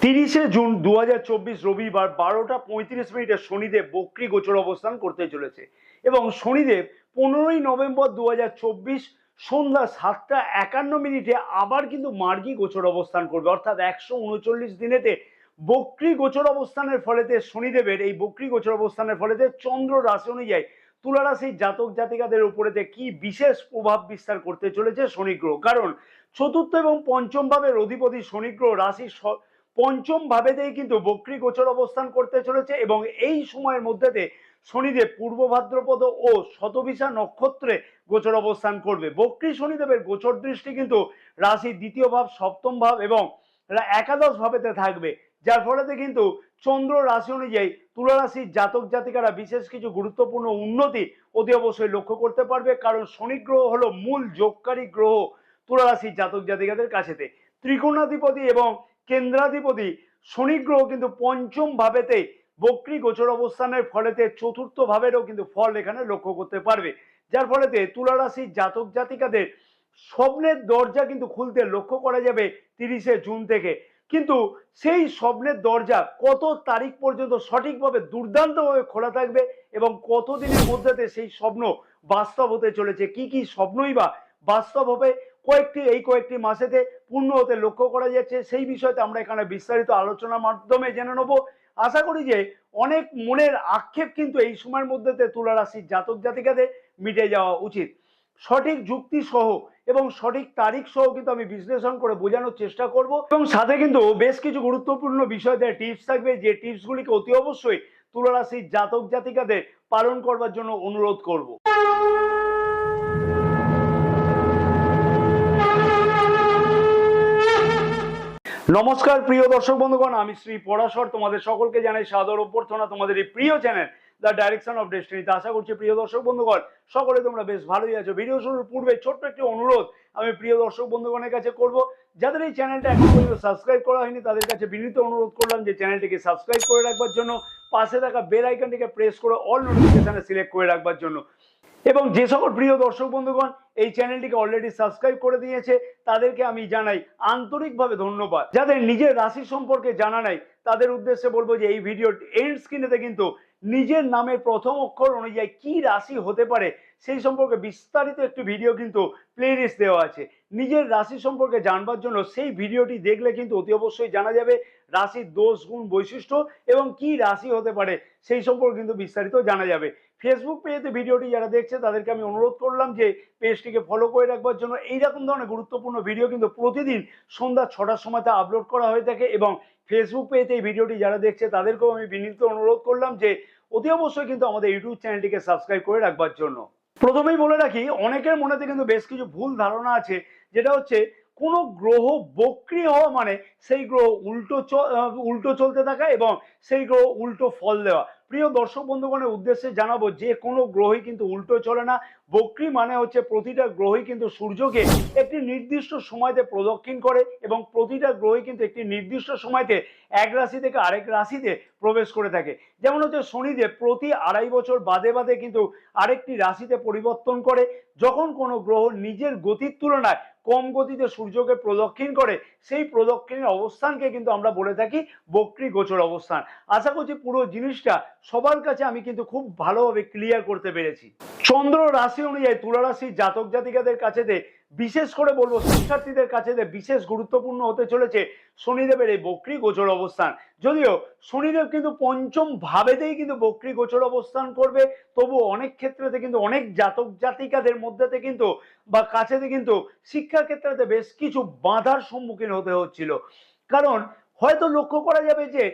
30 June 2024 রবিবার 12টা 35 শনিদেব বক্রী গোচর অবস্থান করতে চলেছে এবং শনিদেব 15 নভেম্বর 2024 সন্ধ্যা 7টা 51 আবার কিন্তু মার্গী গোচর অবস্থান করবে, অর্থাৎ 139 দিনেতে বক্রী গোচর অবস্থানের ফলেতে শনিদেবের এই বক্রী গোচর অবস্থানের ফলেতে চন্দ্র রাশি অনুযায়ী তুলা রাশির জাতক জাতিকাদের উপরেতে কি বিশেষ প্রভাব বিস্তার করতে চলেছে শনি গ্রহ। কারণ চতুর্থ এবং পঞ্চম ভাবের অধিপতি শনি গ্রহ রাশির পঞ্চম ভাবেতেই কিন্তু বক্রী গোচর অবস্থান করতে চলেছে এবং এই সময়ের মধ্যেতে শনিদেব পূর্ব ভাদ্রপদ ও শতভিষা নক্ষত্রে গোচর অবস্থান করবে। বক্রী শনিদেবের গোচর দৃষ্টি কিন্তু রাশির দ্বিতীয় ভাব, সপ্তম ভাব এবং একাদশ ভাবেতে থাকবে, যার ফলেতে কিন্তু চন্দ্র রাশি অনুযায়ী তুলা রাশির জাতক জাতিকারা বিশেষ কিছু গুরুত্বপূর্ণ উন্নতি অতি অবশ্যই লক্ষ্য করতে পারবে। কারণ শনি গ্রহ হলো মূল যোগকারী গ্রহ তুলা রাশির জাতক জাতিকাদের কাছেতে। ত্রিকোণাধিপতি এবং কেন্দ্রাধিপতি শনি গ্রহ কিন্তু পঞ্চম ভাবেতে বক্রী গোচর অবস্থানের ফলেতে চতুর্থ ভাবেরও কিন্তু ফল এখানে লক্ষ্য করতে পারবে, যার ফলেতে তুলা রাশির জাতক জাতিকাদের স্বপ্নের দরজা কিন্তু খুলতে লক্ষ্য করা যাবে 30 জুন থেকে। কিন্তু সেই স্বপ্নের দরজা কত তারিখ পর্যন্ত সঠিকভাবে দুর্দান্তভাবে খোলা থাকবে এবং কতদিনের মধ্যে সেই স্বপ্ন বাস্তব হতে চলেছে, কি কি স্বপ্নই বা বাস্তব হবে কয়েকটি মাসেতে পূর্ণ হতে লক্ষ্য করা যাচ্ছে, সেই বিষয়তে আমরা এখানে বিস্তারিত আলোচনার মাধ্যমে জেনে নেব। আশা করি যে অনেক মনের আক্ষেপ কিন্তু এই সময়ের মধ্যে তুলা রাশির জাতক জাতিকাদের মিটে যাওয়া উচিত। সঠিক যুক্তি সহ এবং সঠিক তারিখ সহ কিন্তু আমি বিশ্লেষণ করে বোঝানোর চেষ্টা করব এবং সাথে কিন্তু বেশ কিছু গুরুত্বপূর্ণ বিষয়তে টিপস থাকবে, যে টিপসগুলিকে অতি অবশ্যই তুলা রাশির জাতক জাতিকাদের পালন করবার জন্য অনুরোধ করব। নমস্কার প্রিয় দর্শক বন্ধুগণ, আমি শ্রী পরাশর তোমাদের সকলকে জানাই সাদর অভ্যর্থনা তোমাদের এই প্রিয় চ্যানেল দ্য ডাইরেকশন অফ ডেস্টিনিতে। আশা করছি প্রিয় দর্শক বন্ধুগণ সকলে তোমরা বেশ ভালোই আছো। ভিডিও শুরুর পূর্বে ছোট্ট একটি অনুরোধ আমি প্রিয় দর্শক বন্ধুগণের কাছে করব, যাদের এই চ্যানেলটা এখন পর্যন্ত সাবস্ক্রাইব করা হয়নি তাদের কাছে বিনীত অনুরোধ করলাম যে চ্যানেলটিকে সাবস্ক্রাইব করে রাখবার জন্য, পাশে থাকা বেল আইকনটিকে প্রেস করে অল নোটিফিকেশনে সিলেক্ট করে রাখবার জন্য। এবং যে সকল প্রিয় দর্শক বন্ধুগণ এই চ্যানেলটিকে অলরেডি সাবস্ক্রাইব করে দিয়েছে তাদেরকে আমি জানাই আন্তরিকভাবে ধন্যবাদ। যাদের নিজের রাশি সম্পর্কে জানা নাই তাদের উদ্দেশ্যে বলবো যে এই ভিডিওর এন্ড স্ক্রিনেতে কিন্তু নিজের নামের প্রথম অক্ষর অনুযায়ী কি রাশি হতে পারে সেই সম্পর্কে বিস্তারিত একটি ভিডিও কিন্তু প্লেলিস্ট দেওয়া আছে। নিজের রাশি সম্পর্কে জানবার জন্য সেই ভিডিওটি দেখলে কিন্তু অতি অবশ্যই জানা যাবে রাশির দোষ গুণ বৈশিষ্ট্য এবং কি রাশি হতে পারে সেই সম্পর্কে কিন্তু বিস্তারিত জানা যাবে। ফেসবুক পেজে ভিডিওটি যারা দেখছে তাদেরকে আমি অনুরোধ করলাম যে পেজটিকে ফলো করে রাখবার জন্য। এইরকম ধরনের গুরুত্বপূর্ণ ভিডিও কিন্তু প্রতিদিন সন্ধ্যা 6টার সময়তে আপলোড করা হয়ে থাকে এবং ফেসবুক পেজে এই ভিডিওটি যারা দেখছে তাদেরকেও আমি বিনীত অনুরোধ করলাম যে অতি অবশ্যই কিন্তু আমাদের ইউটিউব চ্যানেলটিকে সাবস্ক্রাইব করে রাখবার জন্য। প্রথমেই বলে রাখি, অনেকের মনেতে কিন্তু বেশ কিছু ভুল ধারণা আছে, যেটা হচ্ছে কোনো গ্রহ বক্রী হওয়া মানে সেই গ্রহ উল্টো চলতে থাকা এবং সেই গ্রহ উল্টো ফল দেওয়া। প্রিয় দর্শক বন্ধুগণের উদ্দেশ্যে জানাবো যে কোনো গ্রহই কিন্তু উল্টো চলে না। বক্রী মানে হচ্ছে প্রতিটা গ্রহই কিন্তু সূর্যকে একটি নির্দিষ্ট সময়তে প্রদক্ষিণ করে এবং প্রতিটা গ্রহই কিন্তু একটি নির্দিষ্ট সময়তে এক রাশি থেকে আরেক রাশিতে প্রবেশ করে থাকে। যেমন হচ্ছে শনিদেব প্রতি 2.5 বছর বাদে বাদে কিন্তু আরেকটি রাশিতে পরিবর্তন করে। যখন কোনো গ্রহ নিজের গতির তুলনায় কম গতিতে সূর্যকে প্রদক্ষিণ করে সেই প্রদক্ষিণের অবস্থানকে কিন্তু আমরা বলে থাকি বক্রী গোচর অবস্থান। আশা করছি পুরো জিনিসটা সবার কাছে আমি কিন্তু খুব ভালোভাবে ক্লিয়ার করতে পেরেছি। চন্দ্র রাশি অনুযায়ী তুলা রাশির জাতক জাতিকাদের কাছেতে বিশেষ করে বলবো শিক্ষার্থীদের কাছে বিশেষ গুরুত্বপূর্ণ হতে চলেছে শনিদেবের এই বক্রী গোচর অবস্থান। যদিও শনিদেব কিন্তু পঞ্চম ভাবেতেই কিন্তু বক্রী গোচর অবস্থান করবে, তবু অনেক ক্ষেত্রেতে কিন্তু অনেক জাতক জাতিকাদের মধ্যেতে কিন্তু বা কাছেতে কিন্তু শিক্ষার ক্ষেত্রে বেশ কিছু বাধার সম্মুখীন হতে হচ্ছিল। কারণ হয়তো লক্ষ্য করা যাবে যে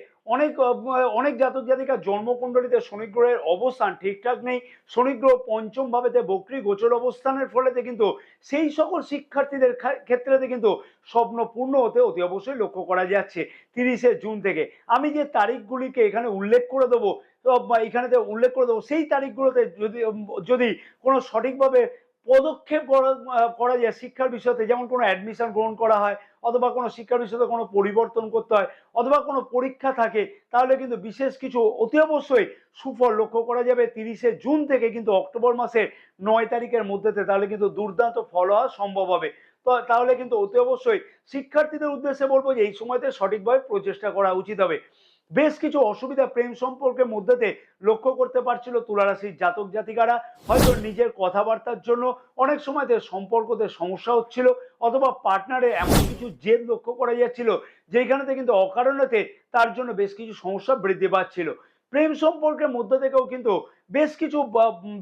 অনেক জাতক জাতিকার জন্মকুণ্ডলিতে শনি গ্রহের অবস্থান ঠিকঠাক নেই। শনি গ্রহ পঞ্চম ভাবেতে বক্রী গোচর অবস্থানের ফলেতে কিন্তু সেই সকল শিক্ষার্থীদের ক্ষেত্রে কিন্তু স্বপ্ন পূর্ণ হতে অতি অবশ্যই লক্ষ্য করা যাচ্ছে 30 জুন থেকে। আমি যে তারিখগুলিকে এখানে উল্লেখ করে দেবো সেই তারিখগুলোতে যদি কোনো সঠিকভাবে পদক্ষেপ করা যায় শিক্ষার বিষয়তে, যেমন কোনো অ্যাডমিশন গ্রহণ করা হয় অথবা কোনো শিক্ষার বিষয়তে কোনো পরিবর্তন করতে হয় অথবা কোনো পরীক্ষা থাকে, তাহলে কিন্তু বিশেষ কিছু অতি অবশ্যই সুফল লক্ষ্য করা যাবে 30 জুন থেকে কিন্তু অক্টোবর মাসের 9 তারিখের মধ্যেতে। তাহলে কিন্তু দুর্দান্ত ফল হওয়া সম্ভব হবে। তাহলে কিন্তু অতি অবশ্যই শিক্ষার্থীদের উদ্দেশ্যে বলবো যে এই সময়তে সঠিকভাবে প্রচেষ্টা করা উচিত হবে। বেশ কিছু অসুবিধা প্রেম সম্পর্কের মধ্যেতে লক্ষ্য করতে পারছিল তুলা রাশির জাতক জাতিকারা। হয়তো নিজের কথাবার্তার জন্য অনেক সময়তে সম্পর্কতে সমস্যা হচ্ছিল, অথবা পার্টনারে এমন কিছু জেদ লক্ষ্য করা যাচ্ছিল যেখানেতে কিন্তু অকারণেতে তার জন্য বেশ কিছু সমস্যা বৃদ্ধি পাচ্ছিল। প্রেম সম্পর্কের মধ্যে থেকেও কিন্তু বেশ কিছু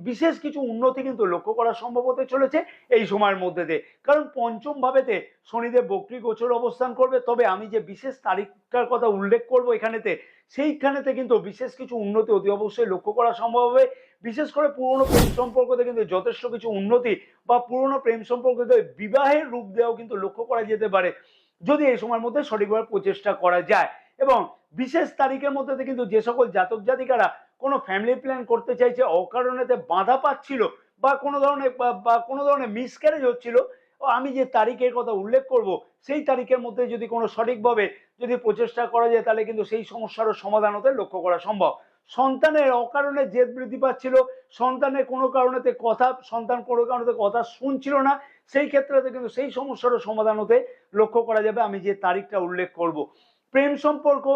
বিশেষ কিছু উন্নতি কিন্তু লক্ষ্য করা সম্ভব হতে চলেছে এই সময়ের মধ্যে দিয়ে। কারণ পঞ্চম ভাবেতে শনিদেব বক্রী গোচর অবস্থান করবে। তবে আমি যে বিশেষ তারিখটার কথা উল্লেখ করব এখানেতে, সেইখানেতে কিন্তু বিশেষ কিছু উন্নতি অতি অবশ্যই লক্ষ্য করা সম্ভব হবে। বিশেষ করে পুরনো প্রেম সম্পর্কতে কিন্তু যথেষ্ট কিছু উন্নতি বা পুরনো প্রেম সম্পর্কতে বিবাহের রূপ দেওয়াও কিন্তু লক্ষ্য করা যেতে পারে যদি এই সময়ের মধ্যে সঠিকভাবে প্রচেষ্টা করা যায়। এবং বিশেষ তারিখের মধ্যে কিন্তু যে সকল জাতক জাতিকারা কোনো ফ্যামিলি প্ল্যান করতে চাইছে, অকারণেতে বাধা পাচ্ছিল বা কোনো ধরনের মিসক্যারেজ হচ্ছিল, আমি যে তারিখের কথা উল্লেখ করব সেই তারিখের মধ্যে যদি কোনো সঠিকভাবে যদি প্রচেষ্টা করা যায় তাহলে কিন্তু সেই সমস্যারও সমাধান হতে লক্ষ্য করা সম্ভব। সন্তানের অকারণে জেদ বৃদ্ধি পাচ্ছিল, সন্তানের কোনো কারণেতে সন্তান কোনো কারণেতে কথা শুনছিল না, সেই ক্ষেত্রে কিন্তু সেই সমস্যারও সমাধান হতে লক্ষ্য করা যাবে আমি যে তারিখটা উল্লেখ করব। প্রেম সম্পর্ক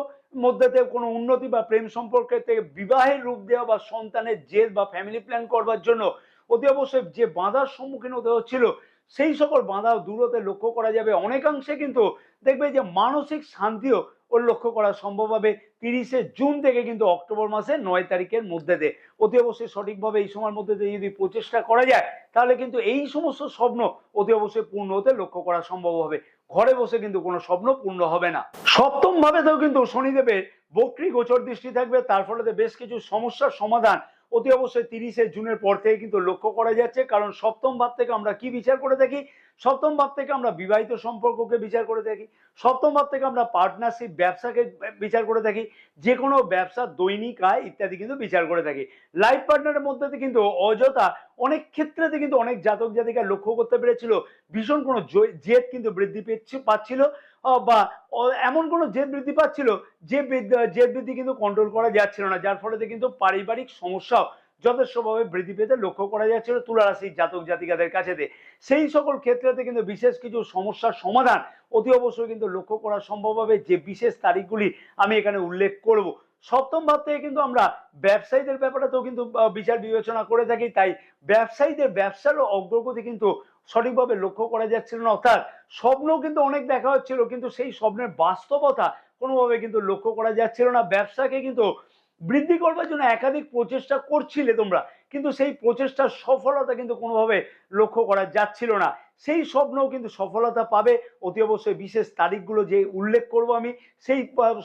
মধ্যে কোনো উন্নতি বা প্রেম সম্পর্কে থেকে বিবাহের রূপ দেওয়া বা সন্তানের জেদ বা ফ্যামিলি প্ল্যান করবার জন্য অতি অবশ্যই যে বাধার সম্মুখীন হতে হচ্ছিল সেই সকল বাধা দূর হতে লক্ষ্য করা যাবে। অনেকাংশে কিন্তু দেখবে যে মানসিক শান্তিও ওর লক্ষ্য করা সম্ভব হবে 30শে জুন থেকে কিন্তু অক্টোবর মাসে 9 তারিখের মধ্যে দিয়ে। অতি অবশ্যই সঠিকভাবে এই সময়ের মধ্যে দিয়ে যদি প্রচেষ্টা করা যায় তাহলে কিন্তু এই সমস্ত স্বপ্ন অতি অবশ্যই পূর্ণ হতে লক্ষ্য করা সম্ভব হবে। ঘরে বসে কিন্তু কোনো স্বপ্ন পূর্ণ হবে না। সপ্তম ভাবেতেও কিন্তু শনিদেবের বক্রী গোচর দৃষ্টি থাকবে, তার ফলে বেশ কিছু সমস্যার সমাধান অতি অবশ্যই 30শে জুনের পর থেকে কিন্তু লক্ষ্য করা যাচ্ছে। কারণ সপ্তম ভাব থেকে আমরা কি বিচার করে থাকি? সপ্তম ভাব থেকে আমরা বিবাহিত সম্পর্ককে বিচার করে থাকি, সপ্তম ভাব থেকে আমরা পার্টনারশিপ ব্যবসাকে বিচার করে থাকি, যে কোনো ব্যবসা দৈনিক আয় ইত্যাদি কিন্তু বিচার করে থাকি। লাইফ পার্টনারের মধ্যে কিন্তু অযথা অনেক ক্ষেত্রেতে কিন্তু অনেক জাতক জাতিকা লক্ষ্য করতে পেরেছিল ভীষণ কোনো জেদ কিন্তু বৃদ্ধি পাচ্ছিল, বা এমন কোনো জেদ বৃদ্ধি পাচ্ছিল যে জেদ বৃদ্ধি কিন্তু কন্ট্রোল করা যাচ্ছিল না, যার ফলে কিন্তু পারিবারিক সমস্যাও যথেষ্টভাবে বৃদ্ধি পেতে লক্ষ্য করা যাচ্ছিল তুলা রাশির জাতক জাতিকাদের কাছে। সেই সকল ক্ষেত্রেতে কিন্তু বিশেষ কিছু সমস্যার সমাধান অতি অবশ্যই কিন্তু লক্ষ্য করা সম্ভব হবে যে বিশেষ তারিখগুলি আমি এখানে উল্লেখ করব। সপ্তম ভাব থেকে কিন্তু আমরা ব্যবসায়ীদের ব্যাপারটাতেও কিন্তু বিচার বিবেচনা করে থাকি, তাই ব্যবসায়ীদের ব্যবসারও অগ্রগতি কিন্তু সঠিকভাবে লক্ষ্য করা যাচ্ছিল না। অর্থাৎ স্বপ্ন কিন্তু অনেক দেখা হচ্ছিল কিন্তু সেই স্বপ্নের বাস্তবতা কোনোভাবে কিন্তু লক্ষ্য করা যাচ্ছিল না। ব্যবসাকে কিন্তু বৃদ্ধি করবার জন্য একাধিক প্রচেষ্টা করছিলে তোমরা, কিন্তু সেই প্রচেষ্টার সফলতা কিন্তু কোনোভাবে লক্ষ্য করা যাচ্ছিল না। সেই স্বপ্নও কিন্তু সফলতা পাবে অতি অবশ্যই বিশেষ তারিখগুলো যে উল্লেখ করব আমি সেই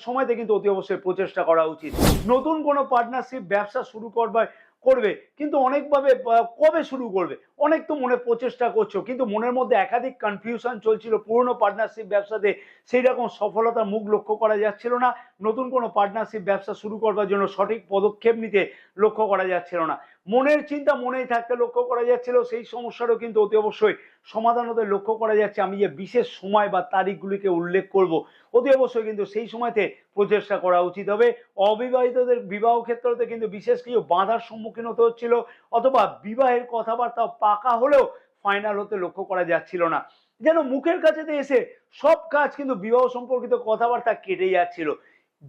সময়তে কিন্তু অতি অবশ্যই প্রচেষ্টা করা উচিত। নতুন কোনো পার্টনারশিপ ব্যবসা শুরু করবে কিন্তু অনেকভাবে কবে শুরু করবে, অনেক তো মনে প্রচেষ্টা করছো কিন্তু মনের মধ্যে একাধিক কনফিউশন চলছিল, পুরনো পার্টনারশিপ ব্যবসাতে সেই রকম সফলতার মুখ লক্ষ্য করা যাচ্ছিল না, নতুন কোনো পার্টনারশিপ ব্যবসা শুরু করবার জন্য সঠিক পদক্ষেপ নিতে লক্ষ্য করা যাচ্ছিল না, মনের চিন্তা মনেই থাকতে লক্ষ্য করা যাচ্ছিল, সেই সমস্যারও কিন্তু অতি অবশ্যই সমাধান হতে লক্ষ্য করা যাচ্ছে আমি যে বিশেষ সময় বা তারিখগুলিকে উল্লেখ করব অতি অবশ্যই কিন্তু সেই সময়তে প্রচেষ্টা করা উচিত হবে। অবিবাহিতদের বিবাহ ক্ষেত্রতে কিন্তু বিশেষ কিছু বাধার সম্মুখীন হতে হচ্ছিল, অথবা বিবাহের কথাবার্তা পাকা হলেও ফাইনাল হতে লক্ষ্য করা যাচ্ছিল না, যেন মুখের কাছে এসে সব কাজ কিন্তু বিবাহ সম্পর্কিত কথাবার্তা কেটে যাচ্ছিল।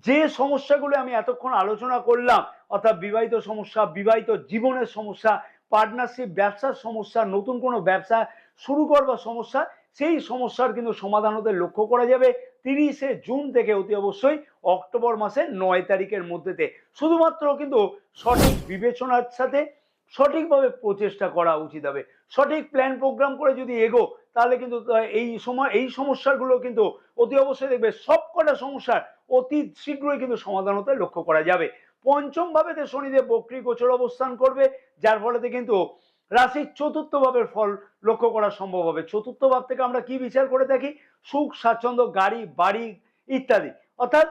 যে সমস্যাগুলো আমি এতক্ষণ আলোচনা করলাম, অর্থাৎ বিবাহিত সমস্যা, বিবাহিত জীবনের সমস্যা, পার্টনারশিপ ব্যবসার সমস্যা, নতুন কোনো ব্যবসা শুরু করবার সমস্যা, সেই সমস্যার কিন্তু সমাধান হতে লক্ষ্য করা যাবে 30শে জুন থেকে অতি অবশ্যই অক্টোবর মাসের 9 তারিখের মধ্যেতে। শুধুমাত্র কিন্তু সঠিক বিবেচনার সাথে সঠিকভাবে প্রচেষ্টা করা উচিত হবে। সঠিক প্ল্যান প্রোগ্রাম করে যদি এগো তাহলে কিন্তু এই সমস্যাগুলো কিন্তু অতি অবশ্যই দেখবে সবকটা সমস্যার অতি শীঘ্রই কিন্তু সমাধান হতে লক্ষ্য করা যাবে। পঞ্চম ভাবেতে শনিদেব বক্রী গোচর অবস্থান করবে, যার ফলে কিন্তু রাশির চতুর্থ ভাবের ফল লক্ষ্য করা সম্ভব হবে। চতুর্থ ভাব থেকে আমরা কি বিচার করে থাকি? সুখ স্বাচ্ছন্দ্য, গাড়ি বাড়ি ইত্যাদি, অর্থাৎ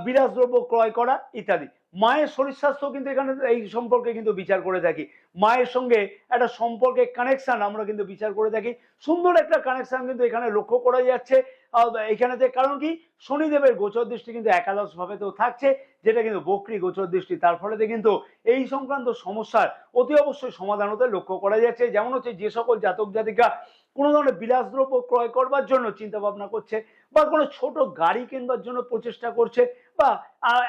বিলাসদ্রব্য ক্রয় করা ইত্যাদি। মায়ের শরীর স্বাস্থ্য কিন্তু এখানে এই সম্পর্কে কিন্তু বিচার করে থাকি, মায়ের সঙ্গে একটা সম্পর্কের কানেকশন আমরা কিন্তু বিচার করে থাকি, সুন্দর একটা কানেকশন কিন্তু এখানে লক্ষ্য করা যাচ্ছে এখানেতে। কারণ কি? শনিদেবের গোচর দৃষ্টি কিন্তু একাদশ ভাবেতেও থাকছে, যেটা কিন্তু বক্রী গোচর দৃষ্টি, তার ফলে কিন্তু এই সংক্রান্ত সমস্যার অতি অবশ্যই সমাধান হতে লক্ষ্য করা যাচ্ছে। যেমন হচ্ছে যে সকল জাতক জাতিকা কোনো ধরনের বিলাসদ্রব্য ক্রয় করবার জন্য চিন্তা ভাবনা করছে, বা কোনো ছোট গাড়ি কিনবার জন্য প্রচেষ্টা করছে, বা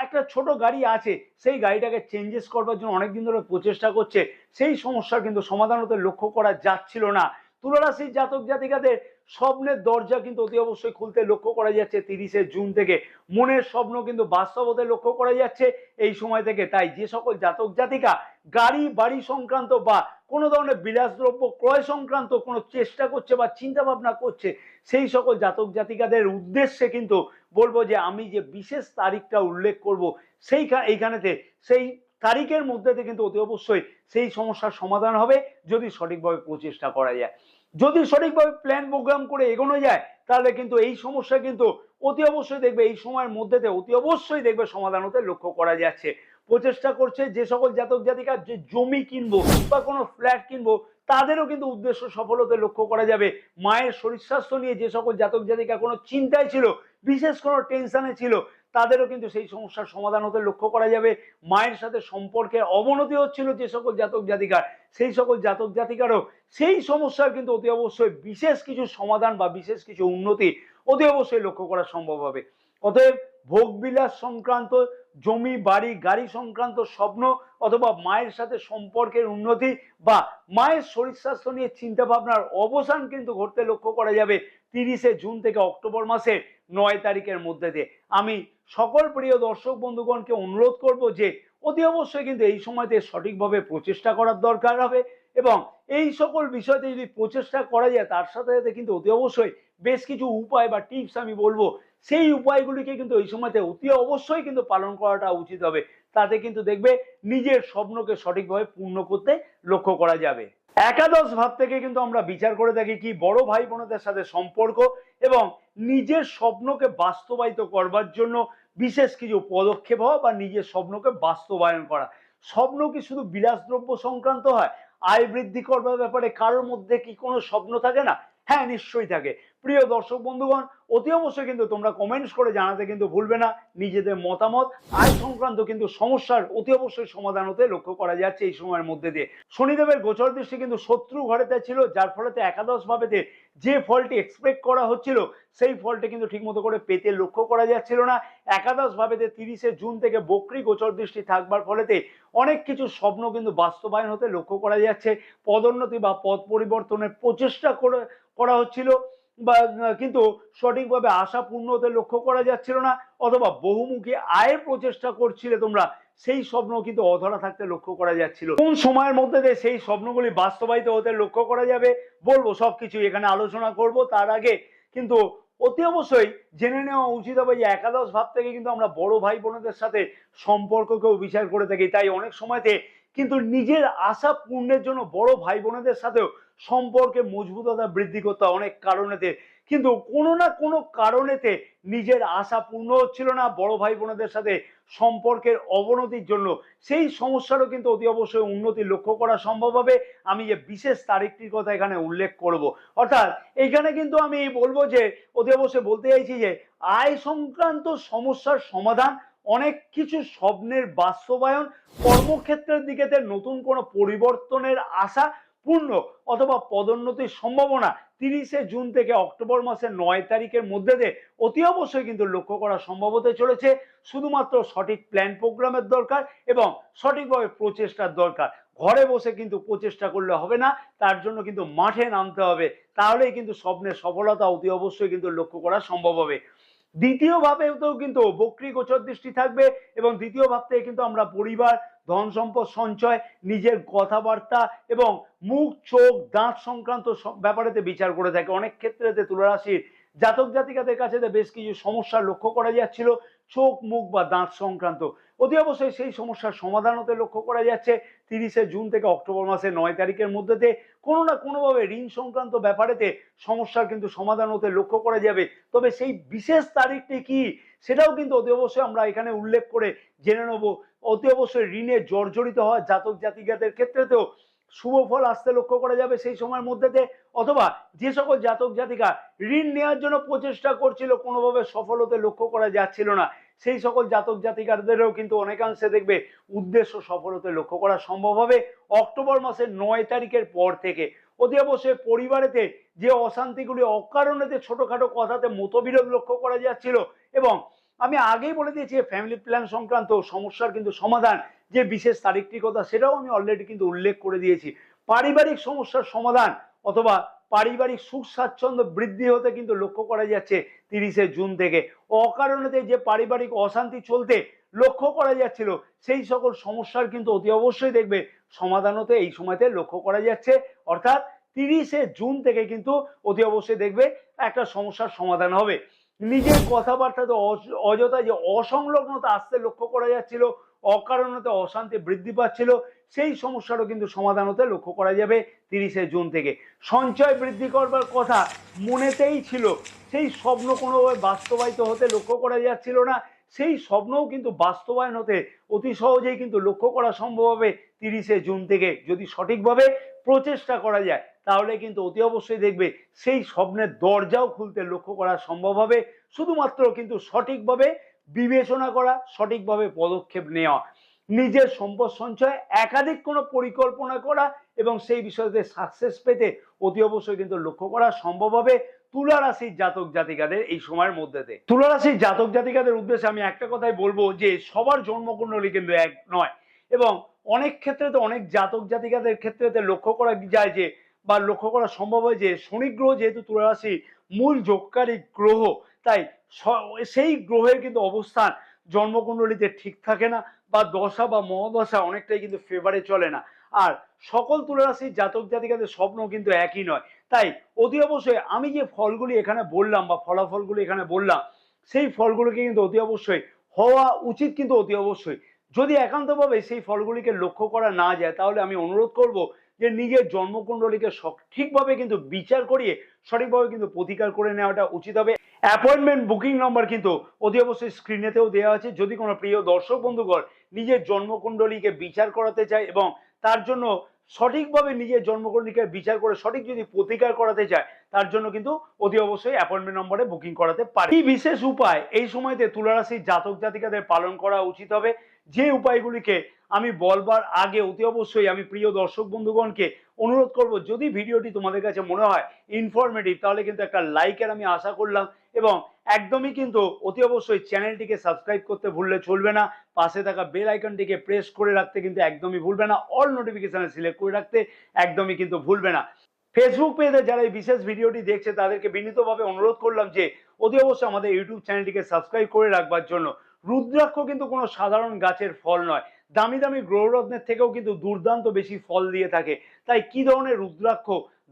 একটা ছোট গাড়ি আছে সেই গাড়িটাকে চেঞ্জেস করবার জন্য অনেকদিন ধরে প্রচেষ্টা করছে, সেই সমস্যার কিন্তু সমাধান হতে লক্ষ্য করা যাচ্ছিল না। তুলা রাশির জাতক জাতিকাদের স্বপ্নের দরজা কিন্তু অতি অবশ্যই খুলতে লক্ষ্য করা যাচ্ছে 30শে জুন থেকে। মনের স্বপ্ন কিন্তু বাস্তব হতে লক্ষ্য করা যাচ্ছে এই সময় থেকে। তাই যে সকল জাতক জাতিকা গাড়ি বাড়ি সংক্রান্ত বা কোনো ধরনের বিলাসদ্রব্য ক্রয় সংক্রান্ত কোনো চেষ্টা করছে বা চিন্তা ভাবনা করছে, সেই সকল জাতক জাতিকাদের উদ্দেশ্যে কিন্তু বলবো যে আমি যে বিশেষ তারিখটা উল্লেখ করব এইখানেতে সেই তারিখের মধ্যে কিন্তু অতি অবশ্যই সেই সমস্যার সমাধান হবে যদি সঠিকভাবে প্রচেষ্টা করা যায়। যদি সঠিকভাবে প্ল্যান প্রোগ্রাম করে এগোনো যায় তাহলে কিন্তু এই সমস্যা কিন্তু অতি অবশ্যই দেখবে এই সময়ের মধ্যেতে অতি অবশ্যই দেখবে সমাধান হতে লক্ষ্য করা যাচ্ছে। প্রচেষ্টা করছে যে সকল জাতক জাতিকা যে জমি কিনবো বা কোনো ফ্ল্যাট কিনবো তাদেরও কিন্তু উদ্দেশ্য সফল হতে লক্ষ্য করা যাবে। মায়ের শরীর স্বাস্থ্য নিয়ে যে সকল জাতক জাতিকা কোনো চিন্তায় ছিল, বিশেষ কোনো টেনশনে ছিল, তাদেরও কিন্তু সেই সমস্যার সমাধান হতে লক্ষ্য করা যাবে। মায়ের সাথে সম্পর্কের অবনতি হচ্ছিল যে সকল জাতক জাতিকার, সেই সকল জাতক জাতিকারও সেই সমস্যার কিন্তু অতি অবশ্যই বিশেষ কিছু সমাধান বা বিশেষ কিছু উন্নতি অতি অবশ্যই লক্ষ্য করা সম্ভব হবে। অতএব ভোগবিলাস সংক্রান্ত জমি বাড়ি গাড়ি সংক্রান্ত স্বপ্ন অথবা মায়ের সাথে সম্পর্কের উন্নতি বা মায়ের শরীর স্বাস্থ্য নিয়ে চিন্তা ভাবনার অবসান কিন্তু ঘটতে লক্ষ্য করা যাবে 30শে জুন থেকে অক্টোবর মাসের 9 তারিখের মধ্যে দিয়ে। আমি সকল প্রিয় দর্শক বন্ধুগণকে অনুরোধ করব যে অতি অবশ্যই কিন্তু এই সময়তে সঠিকভাবে প্রচেষ্টা করার দরকার হবে, এবং এই সকল বিষয়তে যদি প্রচেষ্টা করা যায় তার সাথে সাথে কিন্তু অতি অবশ্যই বেশ কিছু উপায় বা টিপস আমি বলবো, সেই উপায়গুলিকে কিন্তু এই সময়তে অতি অবশ্যই কিন্তু পালন করাটা উচিত হবে। তাতে কিন্তু দেখবে নিজের স্বপ্নকে সঠিকভাবে পূর্ণ করতে লক্ষ্য করা যাবে। একাদশ ভাব থেকে কিন্তু আমরা বিচার করে থাকি কি বড় ভাই বোনদের সাথে সম্পর্ক এবং নিজের স্বপ্নকে বাস্তবায়িত করবার জন্য বিশেষ কিছু পদক্ষেপ হওয়া বা নিজের স্বপ্নকে বাস্তবায়ন করা। স্বপ্ন কি শুধু বিলাসদ্রব্য সংক্রান্ত হয়? আয় বৃদ্ধি করবার ব্যাপারে কারোর মধ্যে কি কোনো স্বপ্ন থাকে না? হ্যাঁ, নিশ্চয়ই থাকে। প্রিয় দর্শক বন্ধুগণ, অতি অবশ্যই কিন্তু তোমরা কমেন্টস করে জানাতে কিন্তু ভুলবে না নিজেদের মতামত। আয় সংক্রান্ত কিন্তু সমস্যার অতি অবশ্যই সমাধান হতে লক্ষ্য করা যাচ্ছে এই সময়ের মধ্যে দিয়ে। শনিদেবের গোচর দৃষ্টি কিন্তু শত্রু ঘরেতে ছিল, যার ফলেতে একাদশ ভাবেতে যে ফলটি এক্সপেক্ট করা হচ্ছিল সেই ফলটি কিন্তু ঠিকমতো করে পেতে লক্ষ্য করা যাচ্ছিল না। একাদশ ভাবেতে 30শে জুন থেকে বক্রী গোচর দৃষ্টি থাকবার ফলেতে অনেক কিছু স্বপ্ন কিন্তু বাস্তবায়ন হতে লক্ষ্য করা যাচ্ছে। পদোন্নতি বা পদ পরিবর্তনের প্রচেষ্টা করা হচ্ছিল, বা কিন্তু সঠিকভাবে আশা পূর্ণ হতে লক্ষ্য করা যাচ্ছিল না, অথবা বহুমুখী আয়ের প্রচেষ্টা করছিলে তোমরা, সেই স্বপ্ন কিন্তু অধরা থাকতে লক্ষ্য করা যাচ্ছিল। কোন সময়ের মধ্যে দিয়ে সেই স্বপ্নগুলি বাস্তবায়িত হতে লক্ষ্য করা যাবে বলবো, সবকিছু এখানে আলোচনা করব। তার আগে কিন্তু অতি অবশ্যই জেনে নেওয়া উচিত হবে যে একাদশ ভাব থেকে কিন্তু আমরা বড় ভাই বোনদের সাথে সম্পর্ককেও বিচার করে থাকি। তাই অনেক সময়তে কিন্তু নিজের আশা পূর্ণের জন্য বড় ভাই বোনদের সাথেও সম্পর্কে মজবুততা বৃদ্ধি করতে অনেক কারণেতে, কিন্তু কোনো না কোনো কারণেতে নিজের আশা পূর্ণ হচ্ছিল না বড় ভাই বোনদের সাথে সম্পর্কের অবনতির জন্য। সেই সমস্যারও কিন্তু অতি অবশ্যই উন্নতি লক্ষ্য করা সম্ভব হবে। আমি যে বিশেষ তারিখটির কথা এখানে উল্লেখ করব, অর্থাৎ এইখানে কিন্তু আমি বলবো যে অতি অবশ্যই বলতে চাইছি যে আয় সংক্রান্ত সমস্যার সমাধান, অনেক কিছু স্বপ্নের বাস্তবায়ন, কর্মক্ষেত্রের দিকেতে নতুন কোনো পরিবর্তনের আশা পূর্ণ অথবা পদোন্নতির সম্ভাবনা 30শে জুন থেকে অক্টোবর মাসের 9 তারিখের মধ্যে দিয়ে অতি অবশ্যই কিন্তু লক্ষ্য করা সম্ভব হতে চলেছে। শুধুমাত্র সঠিক প্ল্যান প্রোগ্রামের দরকার এবং সঠিকভাবে প্রচেষ্টার দরকার। ঘরে বসে কিন্তু প্রচেষ্টা করলে হবে না, তার জন্য কিন্তু মাঠে নামতে হবে, তাহলেই কিন্তু স্বপ্নের সফলতা অতি অবশ্যই কিন্তু লক্ষ্য করা সম্ভব হবে। দ্বিতীয় ভাবেও কিন্তু বক্রী গোচর দৃষ্টি থাকবে এবং দ্বিতীয় ভাব থেকে কিন্তু আমরা পরিবার, ধন সম্পদ সঞ্চয়, নিজের কথাবার্তা এবং মুখ চোখ দাঁত সংক্রান্ত ব্যাপারেতে বিচার করে থাকে। অনেক ক্ষেত্রেতে তুলা রাশির জাতক জাতিকাদের কাছে বেশ কিছু সমস্যা লক্ষ্য করা যাচ্ছিল চোখ মুখ বা দাঁত সংক্রান্ত। অতি অবশ্যই সেই সমস্যার সমাধান হতে লক্ষ্য করা যাচ্ছে 30শে জুন থেকে অক্টোবর মাসের 9 তারিখের মধ্যে। কোনো না কোনোভাবে ঋণ সংক্রান্ত ব্যাপারেতে সমস্যার কিন্তু সমাধান হতে লক্ষ্য করা যাবে। তবে সেই বিশেষ তারিখটি কি সেটাও কিন্তু অতি অবশ্যই আমরা এখানে উল্লেখ করে জেনে নেব। অতি অবশ্যই ঋণে জর্জরিত হওয়া জাতক জাতিকাদের ক্ষেত্রেতেও শুভ ফল আসতে লক্ষ্য করা যাবে সেই সময়ের মধ্যে, অথবা যে সকল জাতক জাতিকা ঋণ নেওয়ার জন্য প্রচেষ্টা করছিল কোনোভাবে সফল হতে লক্ষ্য করা যাচ্ছিল না, সেই সকল জাতক জাতিকাদেরও কিন্তু অনেকাংশে দেখবে উদ্দেশ্য সফল হতে লক্ষ্য করা সম্ভব হবে অক্টোবর মাসের 9 তারিখের পর থেকে। অতি অবশ্যই পরিবারেতে যে অশান্তিগুলি অকারণেতে ছোটখাটো কথাতে মতবিরোধ লক্ষ্য করা যাচ্ছিল, এবং আমি আগেই বলে দিয়েছি ফ্যামিলি প্ল্যান সংক্রান্ত সমস্যার কিন্তু সমাধান যে বিশেষ তারিখটির কথা সেটাও আমি অলরেডি কিন্তু উল্লেখ করে দিয়েছি। পারিবারিক সমস্যার সমাধান অথবা পারিবারিক সুখ স্বাচ্ছন্দ্য বৃদ্ধি হতে কিন্তু লক্ষ্য করা যাচ্ছে 30শে জুন থেকে। অকারণেতে যে পারিবারিক অশান্তি চলতে লক্ষ্য করা যাচ্ছিল সেই সকল সমস্যার কিন্তু অতি অবশ্যই দেখবে সমাধান হতে এই সময়তে লক্ষ্য করা যাচ্ছে। অর্থাৎ 30শে জুন থেকে কিন্তু অতি অবশ্যই দেখবে একটা সমস্যার সমাধান হবে। নিজের কথাবার্তাতে অযথা যে অসংলগ্নতা আসতে লক্ষ্য করা যাচ্ছিল, অকারণতে অশান্তি বৃদ্ধি পাচ্ছিল, সেই সমস্যারও কিন্তু সমাধান হতে লক্ষ্য করা যাবে 30শে জুন থেকে। সঞ্চয় বৃদ্ধি করবার কথা মনেতেই ছিল, সেই স্বপ্ন কোনোভাবে বাস্তবায়িত হতে লক্ষ্য করা যাচ্ছিল না, সেই স্বপ্নও কিন্তু বাস্তবায়ন হতে অতি সহজেই কিন্তু লক্ষ্য করা সম্ভব হবে 30শে জুন থেকে। যদি সঠিকভাবে প্রচেষ্টা করা যায় তাহলে কিন্তু অতি অবশ্যই দেখবে সেই স্বপ্নের দরজাও খুলতে লক্ষ্য করা সম্ভব হবে। শুধুমাত্র কিন্তু সঠিকভাবে বিবেচনা করা, সঠিকভাবে পদক্ষেপ নেওয়া, নিজের সম্পদ সঞ্চয় একাধিক কোনো পরিকল্পনা করা এবং সেই বিষয়তে সাকসেস পেতে অতি অবশ্যই কিন্তু লক্ষ্য করা সম্ভব হবে তুলা রাশির জাতক জাতিকাদের এই সময়ের মধ্যেতে। তুলা রাশির জাতক জাতিকাদের উদ্দেশ্যে আমি একটা কথাই বলবো যে সবার জন্মকুণ্ডলী কিন্তু এক নয়, এবং অনেক ক্ষেত্রে তো অনেক জাতক জাতিকাদের ক্ষেত্রে লক্ষ্য করা যায় যে বা লক্ষ্য করা সম্ভব হয় যে শনি গ্রহ যেহেতু তুলা রাশি মূল যোগকারী গ্রহ, তাই সেই গ্রহের কিন্তু অবস্থান জন্মকুণ্ডলীতে ঠিক থাকে না, বা দশা বা মহাদশা অনেকটাই কিন্তু ফেভারে চলে না। আর সকল তুলা রাশির জাতক জাতিকাদের স্বপ্ন কিন্তু একই নয়, তাই অতি অবশ্যই আমি যে ফলগুলি এখানে বললাম বা ফলাফলগুলি এখানে বললাম সেই ফলগুলিকে কিন্তু অতি অবশ্যই হওয়া উচিত, কিন্তু অতি অবশ্যই যদি একান্তভাবে সেই ফলগুলিকে লক্ষ্য করা না যায় তাহলে আমি অনুরোধ করব যে নিজের জন্মকুণ্ডলীকে সঠিকভাবে কিন্তু বিচার করিয়ে সঠিকভাবে কিন্তু প্রতিকার করে নেওয়াটা উচিত হবে। অ্যাপয়েন্টমেন্ট বুকিং নাম্বার কিন্তু অতি অবশ্যই স্ক্রিনেতেও দেওয়া আছে। যদি কোনো প্রিয় দর্শক বন্ধুগণ নিজের জন্মকুণ্ডলীকে বিচার করাতে চায় এবং তার জন্য সঠিকভাবে নিজের জন্মকুণ্ডলীকে বিচার করে সঠিক যদি প্রতিকার করাতে চায় তার জন্য কিন্তু অতি অবশ্যই অ্যাপয়েন্টমেন্ট নম্বরে বুকিং করাতে পারে। এই বিশেষ উপায় এই সময়তে তুলা রাশির জাতক জাতিকাদের পালন করা উচিত হবে, যে উপায়গুলিকে আমি বলবার আগে অতি অবশ্যই আমি প্রিয় দর্শক বন্ধুগণকে অনুরোধ করব যদি ভিডিওটি তোমাদের কাছে মনে হয় ইনফরমেটিভ তাহলে কিন্তু একটা লাইকের আমি আশা করলাম, এবং একদমই কিন্তু অতি অবশ্যই চ্যানেলটিকে সাবস্ক্রাইব করতে ভুললে চলবে না, পাশে থাকা বেল আইকনটিকে প্রেস করে রাখতে কিন্তু একদমই ভুলবে না, অল নোটিফিকেশনে সিলেক্ট করে রাখতে একদমই কিন্তু ভুলবে না। ফেসবুক পেজে যারা এই বিশেষ ভিডিওটি দেখছে তাদেরকে বিনীতভাবে অনুরোধ করলাম যে অতি অবশ্যই আমাদের ইউটিউব চ্যানেলটিকে সাবস্ক্রাইব করে রাখবার জন্য। রুদ্রাক্ষ কিন্তু কোনো সাধারণ গাছের ফল নয়, দামি দামি গ্রহরত্নের থেকেও কিন্তু দুর্দান্ত বেশি ফল দিয়ে থাকে। তাই কি ধরনের রুদ্রাক্ষ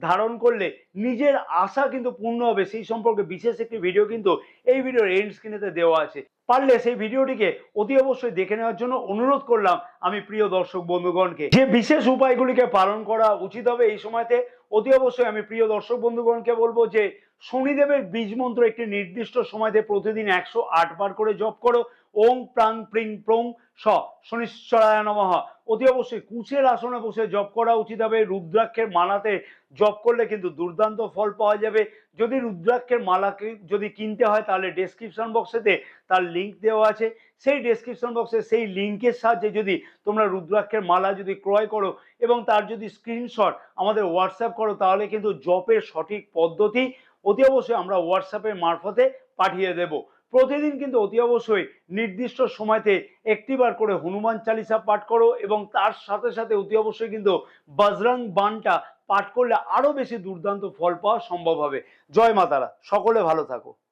ধারণ করলে নিজের আশা কিন্তু পূর্ণ হবে সেই সম্পর্কে বিশেষ একটি ভিডিও কিন্তু এই ভিডিওর এন্ড স্ক্রিনেতে দেওয়া আছে, পারলে সেই ভিডিওটিকে অতি অবশ্যই দেখে নেওয়ার জন্য অনুরোধ করলাম আমি প্রিয় দর্শক বন্ধুগণকে। যে বিশেষ উপায়গুলিকে পালন করা উচিত হবে এই সময়তে অতি অবশ্যই আমি প্রিয় দর্শক বন্ধুগণকে বলবো যে শনিদেবের বীজ মন্ত্র একটি নির্দিষ্ট সময়তে প্রতিদিন 108 বার করে জপ করো। ওং প্রাং প্রিং প্রং স শনিশ্চরায় নমঃ অতি অবশ্যই কুশের আসনে বসে জপ করা উচিত হবে। রুদ্রাক্ষের মালাতে জপ করলে কিন্তু দুর্দান্ত ফল পাওয়া যাবে। যদি রুদ্রাক্ষের মালাকে যদি কিনতে হয় তাহলে ডেসক্রিপশন বক্সেতে তার লিঙ্ক দেওয়া আছে, সেই ডেসক্রিপশন বক্সে সেই লিঙ্কের সাহায্যে যদি তোমরা রুদ্রাক্ষের মালা যদি ক্রয় করো এবং তার যদি স্ক্রিনশট আমাদের হোয়াটসঅ্যাপ করো তাহলে কিন্তু জপের সঠিক পদ্ধতি অতি অবশ্যই আমরা হোয়াটসঅ্যাপের মারফতে পাঠিয়ে দেব। প্রতিদিন কিন্তু অতি অবশ্যই নির্দিষ্ট সময়তে একটিবার করে হনুমান চালিসা পাঠ করো এবং তার সাথে সাথে অতি অবশ্যই কিন্তু বজরং বাণটা পাঠ করলে আরো বেশি দুর্দান্ত ফল পাওয়া সম্ভব হবে। জয় মাতারা, সকলে ভালো থাকো।